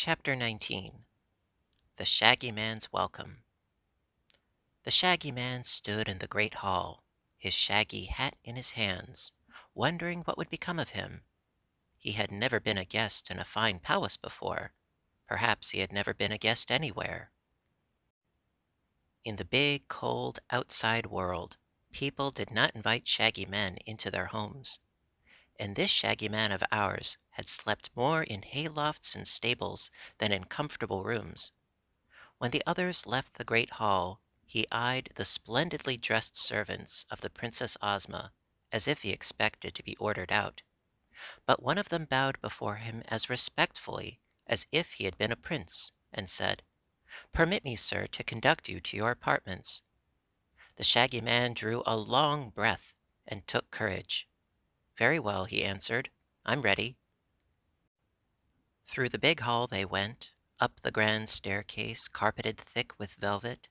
Chapter 19. The Shaggy Man's Welcome. The Shaggy Man stood in the great hall, his shaggy hat in his hands, wondering what would become of him. He had never been a guest in a fine palace before. Perhaps he had never been a guest anywhere. In the big, cold, outside world, people did not invite shaggy men into their homes. And this Shaggy Man of ours had slept more in haylofts and stables than in comfortable rooms. When the others left the great hall, he eyed the splendidly dressed servants of the Princess Ozma as if he expected to be ordered out. But one of them bowed before him as respectfully as if he had been a prince, and said, "Permit me, sir, to conduct you to your apartments." The Shaggy Man drew a long breath and took courage. "Very well," he answered. "I'm ready." Through the big hall they went, up the grand staircase carpeted thick with velvet,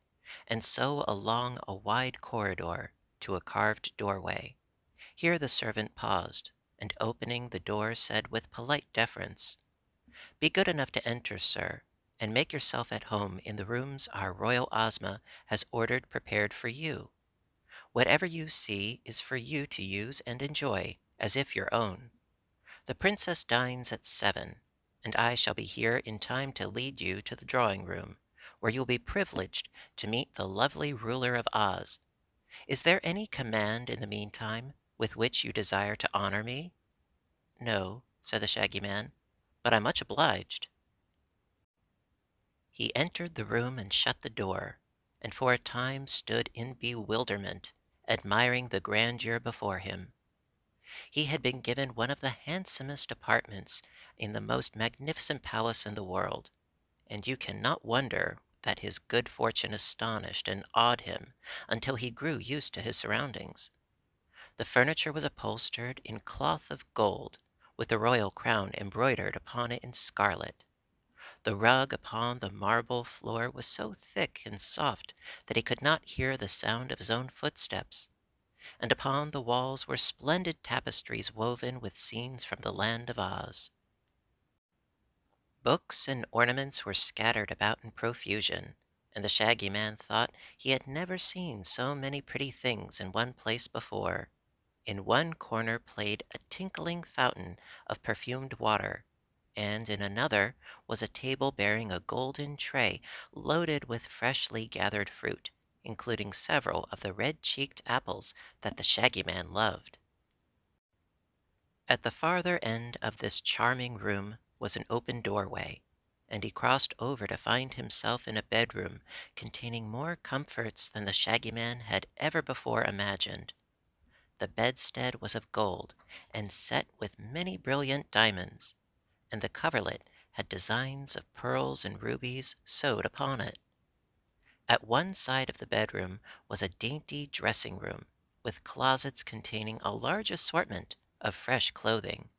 and so along a wide corridor to a carved doorway. Here the servant paused, and opening the door said with polite deference, "Be good enough to enter, sir, and make yourself at home in the rooms our royal Ozma has ordered prepared for you. Whatever you see is for you to use and enjoy as if your own. The princess dines at 7, and I shall be here in time to lead you to the drawing room, where you'll be privileged to meet the lovely ruler of Oz. Is there any command in the meantime with which you desire to honor me?" "No," said the Shaggy Man, "but I'm much obliged." He entered the room and shut the door, and for a time stood in bewilderment, admiring the grandeur before him. He had been given one of the handsomest apartments in the most magnificent palace in the world, and you cannot wonder that his good fortune astonished and awed him until he grew used to his surroundings. The furniture was upholstered in cloth of gold, with the royal crown embroidered upon it in scarlet. The rug upon the marble floor was so thick and soft that he could not hear the sound of his own footsteps, and upon the walls were splendid tapestries woven with scenes from the land of Oz. Books and ornaments were scattered about in profusion, and the Shaggy Man thought he had never seen so many pretty things in one place before. In one corner played a tinkling fountain of perfumed water, and in another was a table bearing a golden tray loaded with freshly gathered fruit, including several of the red-cheeked apples that the Shaggy Man loved. At the farther end of this charming room was an open doorway, and he crossed over to find himself in a bedroom containing more comforts than the Shaggy Man had ever before imagined. The bedstead was of gold, and set with many brilliant diamonds, and the coverlet had designs of pearls and rubies sewed upon it. At one side of the bedroom was a dainty dressing room, with closets containing a large assortment of fresh clothing,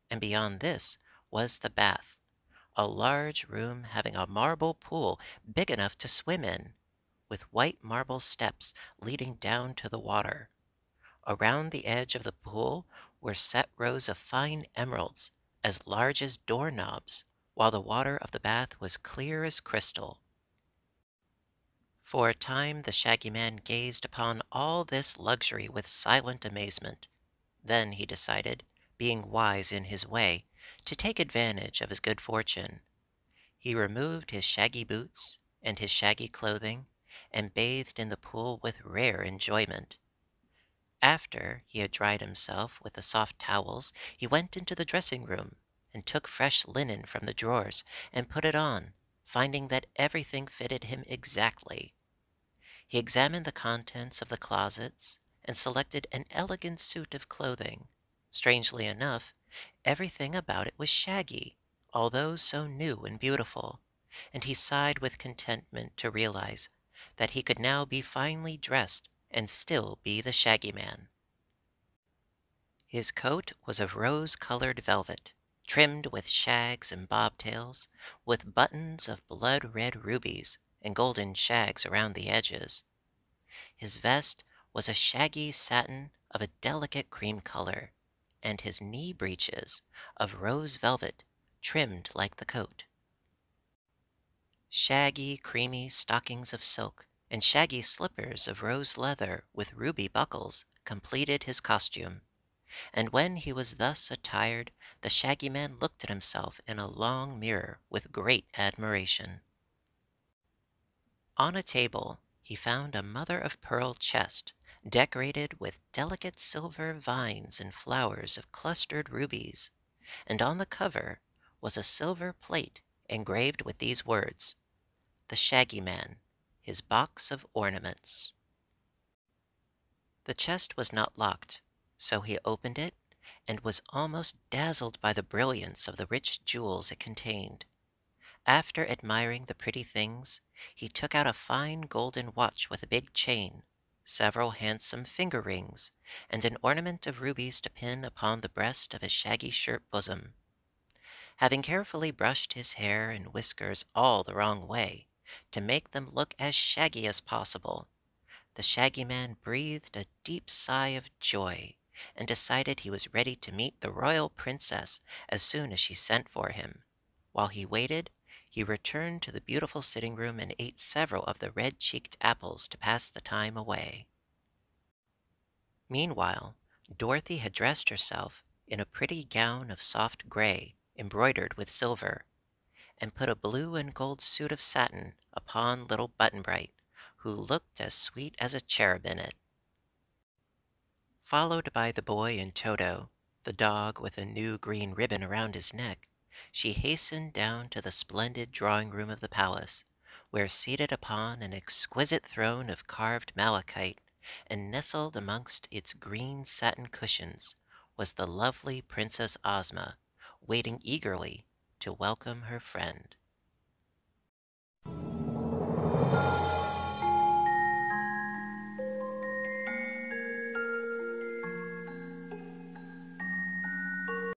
and beyond this was the bath, a large room having a marble pool big enough to swim in, with white marble steps leading down to the water. Around the edge of the pool were set rows of fine emeralds as large as doorknobs, while the water of the bath was clear as crystal. For a time the Shaggy Man gazed upon all this luxury with silent amazement. Then he decided, being wise in his way, to take advantage of his good fortune. He removed his shaggy boots and his shaggy clothing, and bathed in the pool with rare enjoyment. After he had dried himself with the soft towels, he went into the dressing room and took fresh linen from the drawers and put it on, finding that everything fitted him exactly. He examined the contents of the closets and selected an elegant suit of clothing. Strangely enough, everything about it was shaggy, although so new and beautiful, and he sighed with contentment to realize that he could now be finely dressed and still be the Shaggy Man. His coat was of rose-colored velvet, trimmed with shags and bobtails, with buttons of blood-red rubies and golden shags around the edges. His vest was a shaggy satin of a delicate cream color, and his knee breeches of rose velvet, trimmed like the coat. Shaggy, creamy stockings of silk and shaggy slippers of rose leather with ruby buckles completed his costume, and when he was thus attired, the Shaggy Man looked at himself in a long mirror with great admiration. On a table he found a mother of pearl chest, decorated with delicate silver vines and flowers of clustered rubies, and on the cover was a silver plate engraved with these words: "The Shaggy Man, his box of ornaments." The chest was not locked, so he opened it and was almost dazzled by the brilliance of the rich jewels it contained. After admiring the pretty things, he took out a fine golden watch with a big chain, several handsome finger rings, and an ornament of rubies to pin upon the breast of his shaggy shirt bosom. Having carefully brushed his hair and whiskers all the wrong way, to make them look as shaggy as possible, the Shaggy Man breathed a deep sigh of joy, and decided he was ready to meet the royal princess as soon as she sent for him. While he waited, he returned to the beautiful sitting room and ate several of the red-cheeked apples to pass the time away. Meanwhile, Dorothy had dressed herself in a pretty gown of soft gray, embroidered with silver, and put a blue and gold suit of satin upon little Button Bright, who looked as sweet as a cherub in it. Followed by the boy and Toto, the dog with a new green ribbon around his neck, she hastened down to the splendid drawing room of the palace, where, seated upon an exquisite throne of carved malachite, and nestled amongst its green satin cushions, was the lovely Princess Ozma, waiting eagerly to welcome her friend.